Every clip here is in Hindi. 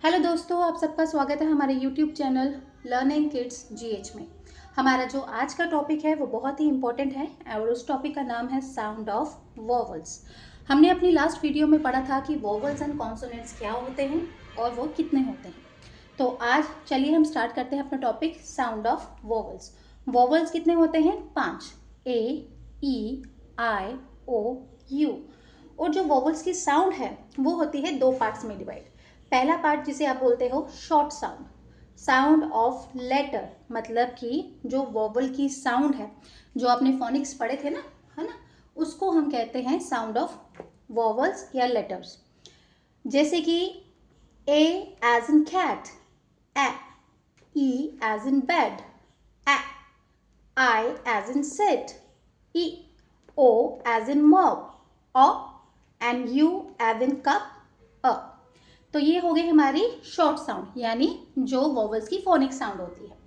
हेलो दोस्तों, आप सबका स्वागत है हमारे YouTube channel learning kids GH में। हमारा जो आज का टॉपिक है वो बहुत ही इम्पोर्टेंट है और उस टॉपिक का नाम है साउंड ऑफ वोवल्स। हमने अपनी लास्ट वीडियो में पढ़ा था कि वोवल्स एंड कॉन्सोनेंट्स क्या होते हैं और वो कितने होते हैं। तो आज चलिए हम स्टार्ट करते हैं अपना topic sound of vowels. Vowels कितने होते हैं? 5। ए, ई, आई, ओ, यू। और जो वोवल्स की साउंड है वो होती है दो पार्ट्स में डिवाइड। पहला पार्ट जिसे आप बोलते हो short sound, sound of letter, मतलब कि जो वोवल की साउंड है, जो आपने फोनिक्स पढ़े थे ना, है ना, उसको हम कहते हैं साउंड ऑफ वोवल्स या लेटर्स। जैसे कि ए एज इन कैट, ए, ई एज इन बेड, ए, आई एज इन सेट, ई, ओ एज इन मग, अ, and U as in cup, अ। तो ये हो गई हमारी शॉर्ट साउंड, यानी जो वोवल्स की फोनिक साउंड होती है।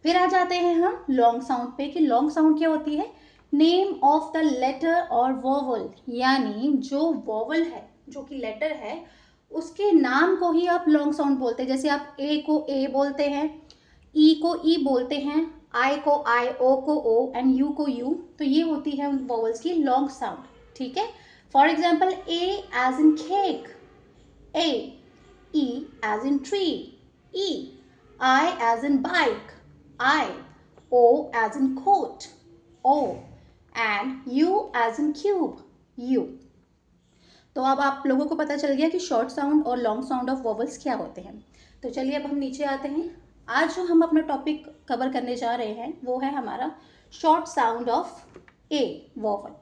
फिर आ जाते हैं हम लॉन्ग साउंड पे कि लॉन्ग साउंड क्या होती है? नेम ऑफ द लेटर और वोवल, यानी जो वोवल है, जो कि लेटर है, उसके नाम को ही आप लॉन्ग साउंड बोलते हैं। जैसे आप ए को ए बोलते हैं, ई को ई बोलते हैं, आई को आई, ओ को ओ, एंड यू को यू। तो ये होती है उन वोवल्स की लॉन्ग साउंड। ठीक है। For example A as in cake, A, E as in tree, E, I as in bike, I, O as in coat, O, and U as in cube, U। तो अब आप लोगों को पता चल गया कि शॉर्ट साउंड और लॉन्ग साउंड ऑफ वोवल्स क्या होते हैं। तो चलिए अब हम नीचे आते हैं। आज जो हम अपना टॉपिक कवर करने जा रहे हैं वो है हमारा short sound of A vowel.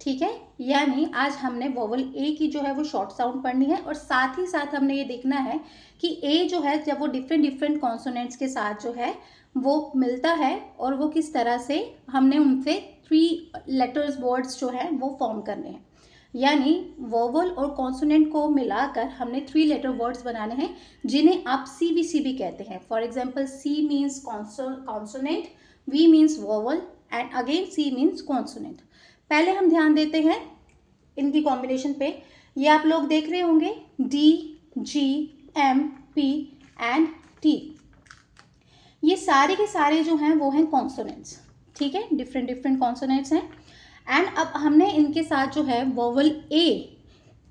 ठीक है, यानी आज हमने वोवल ए की जो है वो शॉर्ट साउंड पढ़नी है और साथ ही साथ हमने ये देखना है कि ए जो है जब वो डिफरेंट डिफरेंट कॉन्सोनेंट्स के साथ जो है वो मिलता है और वो किस तरह से हमने उनसे 3 लेटर्स वर्ड्स जो है वो फॉर्म करने हैं। यानी वोवल और कॉन्सोनेंट को मिलाकर हमने 3 लेटर वर्ड्स बनाने हैं जिन्हें आप CVC कहते हैं। For example C means consonant, V means vowel and again C means consonant. पहले हम ध्यान देते हैं इनकी कॉम्बिनेशन पे। ये आप लोग देख रहे होंगे D, G, M, P and T। ये सारे के सारे जो हैं वो हैं कॉन्सोनेंट्स। ठीक है, डिफरेंट डिफरेंट कॉन्सोनेंट्स हैं। एंड अब हमने इनके साथ जो है वोवल ए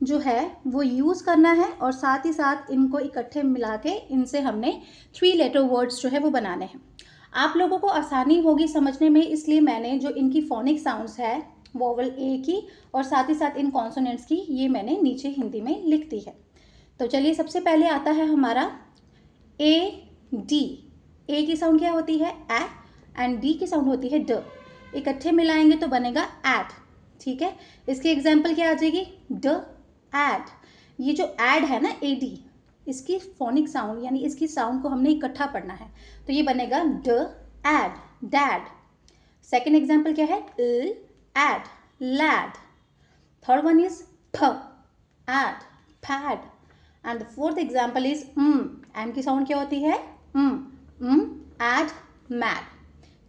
जो है वो यूज़ करना है और साथ ही साथ इनको इकट्ठे मिला के इनसे हमने 3 लेटर वर्ड्स जो है वो बनाने हैं। आप लोगों को आसानी होगी समझने में, इसलिए मैंने जो इनकी फोनिक साउंड्स है वोवल ए की और साथ ही साथ इन कॉन्सोनेंट्स की, ये मैंने नीचे हिंदी में लिख दी है। तो चलिए सबसे पहले आता है हमारा ए डी। ए की साउंड क्या होती है? ए, एंड डी की साउंड होती है ड। इकट्ठे मिलाएंगे तो बनेगा एड। ठीक है, इसकी एग्जाम्पल क्या आ जाएगी? ड, एड। ये जो एड है ना ए डी, इसकी फोनिक साउंड यानी इसकी साउंड को हमने इकट्ठा पढ़ना है, तो ये बनेगा ड, एड, डैड। सेकेंड एग्जाम्पल क्या है? ल, एड, लैड। थर्ड वन इज फ, एड, fad. And the fourth example is M की साउंड क्या होती है? एड, मैड।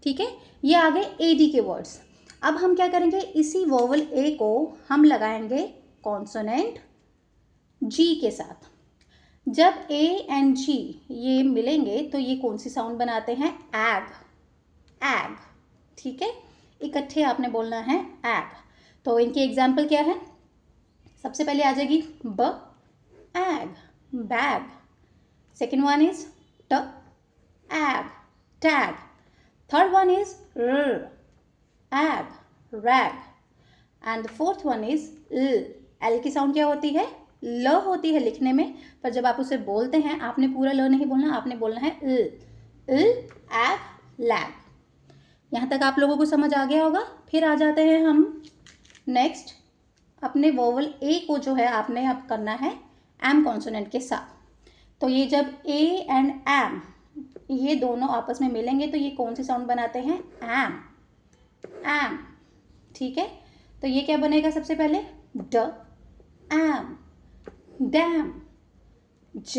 ठीक है, ये आ गए ए डी के वर्ड्स। अब हम क्या करेंगे, इसी वोवल ए को हम लगाएंगे कॉन्सोनेंट जी के साथ। जब ए एंड जी ये मिलेंगे तो ये कौन सी साउंड बनाते हैं? Egg, egg. ठीक है, इकट्ठे आपने बोलना है एग। तो इनकी एग्जाम्पल क्या है? सबसे पहले आ जाएगी b, ag, bag. Second one is t, ag, tag. Third one is r, ag, rag. And the fourth one is l. L की साउंड क्या होती है? ल होती है लिखने में, पर जब आप उसे बोलते हैं आपने पूरा ल नहीं बोलना, आपने बोलना है l, l, ag, lag। यहाँ तक आप लोगों को समझ आ गया होगा। फिर आ जाते हैं हम नेक्स्ट अपने वोवल ए को जो है आपने अब करना है एम कॉन्सोनेंट के साथ। तो ये जब ए एंड एम ये दोनों आपस में मिलेंगे तो ये कौन सी साउंड बनाते हैं? Am, am. ठीक है, तो ये क्या बनेगा? सबसे पहले ड, एम, डैम, ज,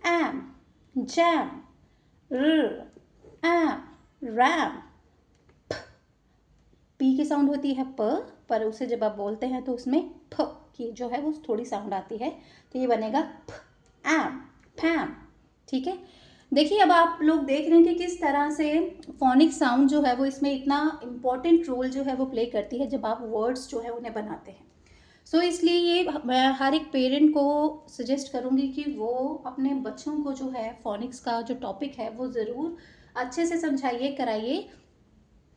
एम, जैम, र, एम, रैम। पी की साउंड होती है प, पर उसे जब आप बोलते हैं तो उसमें फ की जो है वो थोड़ी साउंड आती है, तो ये बनेगा फ, एम। फैम। ठीक है, देखिए अब आप लोग देख रहे हैं कि किस तरह से फोनिक साउंड जो है वो इसमें इतना इम्पॉर्टेंट रोल जो है वो प्ले करती है जब आप वर्ड्स जो है उन्हें बनाते हैं। सो इसलिए ये मैं हर एक पेरेंट को सजेस्ट करूँगी कि वो अपने बच्चों को जो है फोनिक्स का जो टॉपिक है वो ज़रूर अच्छे से समझाइए, कराइए।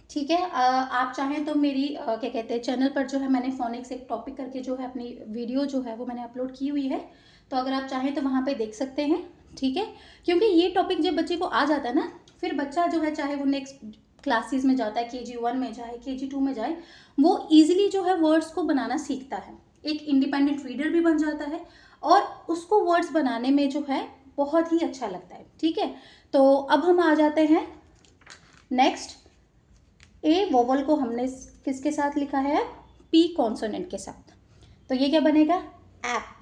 ठीक है, आप चाहें तो मेरी क्या कहते हैं चैनल पर जो है मैंने फोनिक्स एक टॉपिक करके जो है अपनी वीडियो जो है वो मैंने अपलोड की हुई है, तो अगर आप चाहें तो वहाँ पे देख सकते हैं। ठीक है, क्योंकि ये टॉपिक जब बच्चे को आ जाता है ना, फिर बच्चा जो है चाहे वो नेक्स्ट क्लासेस में जाता है, KG 1 में जाए, KG 2 में जाए, वो ईजिली जो है वर्ड्स को बनाना सीखता है, एक इंडिपेंडेंट रीडर भी बन जाता है और उसको वर्ड्स बनाने में जो है बहुत ही अच्छा लगता है। ठीक है, तो अब हम आ जाते हैं नेक्स्ट। ए वोवल को हमने किसके साथ लिखा है? पी कॉन्सोनेंट के साथ। तो ये क्या बनेगा? ऐप।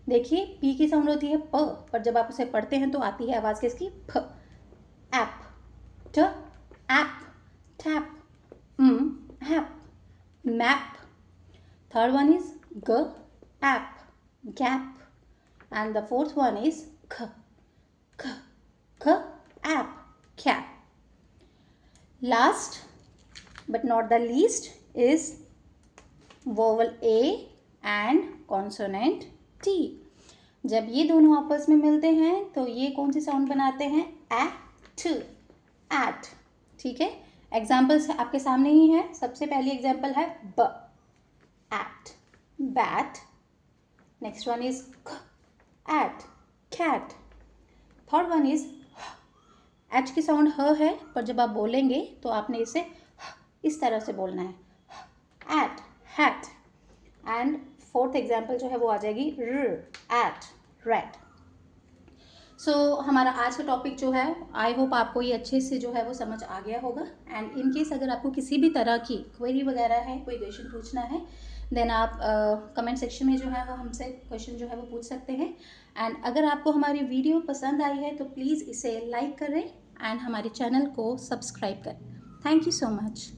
देखिए पी की साउंड होती है प, पर जब आप उसे पढ़ते हैं तो आती है आवाज किसकी? F. Ap, t, ap, tap, hap, map. Third one is g, ap, gap, and the fourth one is c, c, c, ap, cap. Last but not the least is vowel A and consonant T. जब ये दोनों आपस में मिलते हैं तो ये कौन सी साउंड बनाते हैं? At, at. ठीक है, एग्जाम्पल्स आपके सामने ही है। सबसे पहली एग्जाम्पल है ब, at, bat. Next one is at, cat. Third one is H की साउंड ह है, पर जब आप बोलेंगे तो आपने इसे इस तरह से बोलना है, at, hat. And fourth example जो है वो आ जाएगी र, एट, रेड। सो हमारा आज का टॉपिक जो है, आई होप आपको ये अच्छे से जो है वो समझ आ गया होगा। एंड इन केस अगर आपको किसी भी तरह की क्वेरी वगैरह है, कोई क्वेश्चन पूछना है, देन आप कमेंट सेक्शन में जो है वो हमसे क्वेश्चन जो है वो पूछ सकते हैं। एंड अगर आपको हमारी वीडियो पसंद आई है तो प्लीज़ इसे लाइक करें एंड हमारे चैनल को सब्सक्राइब करें। Thank you so much.